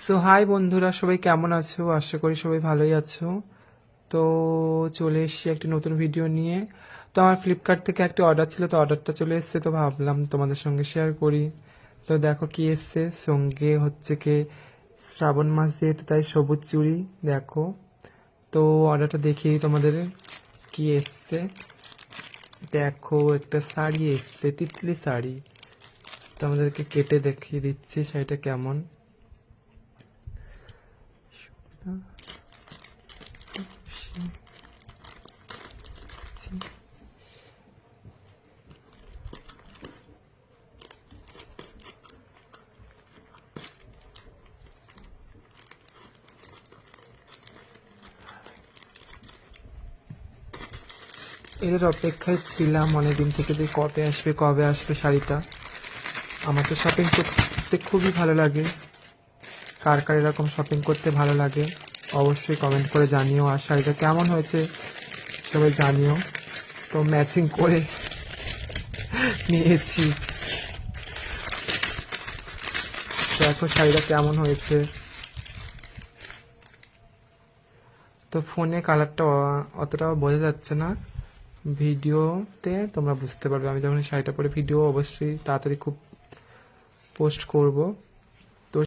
So high বন্ধুরা, সবাই কেমন আছো? আশা করি সবাই ভালোই আছো। তো চলে এসেছি একটি নতুন ভিডিও নিয়ে। তো আমার ফ্লিপকার্ট থেকে একটা অর্ডার ছিল, তো অর্ডারটা চলে এসেছে, তো ভাবলাম তোমাদের সঙ্গে শেয়ার করি। তো দেখো কি এসছে সঙ্গে, হচ্ছে কি শ্রাবণ মাস যেহেতু তাই সবুজ চুড়ি। দেখো, তো অর্ডারটা দেখিয়ে তোমাদের কি এসছে। দেখো একটা শাড়ি এসছে, তিতলি শাড়ি। তো আমাদেরকে কেটে দেখিয়ে দিচ্ছি শাড়িটা কেমন। এদের অপেক্ষায় ছিলাম অনেকদিন থেকে যে কবে আসবে শাড়িটা। আমার তো শপিং করতে খুবই ভালো লাগে। কার কার এরকম শপিং করতে ভালো লাগে অবশ্যই কমেন্ট করে জানিও। আর শাড়িটা কেমন হয়েছে সবাই জানিও। তো ম্যাচিং করে নিয়েছি। দেখো শাড়িটা কেমন হয়েছে। তো ফোনে কালারটা অতটাও বোঝা যাচ্ছে না, ভিডিওতে তোমরা বুঝতে পারবে। আমি যখন শাড়িটা পরে ভিডিও অবশ্যই তাড়াতাড়ি খুব পোস্ট করব। তো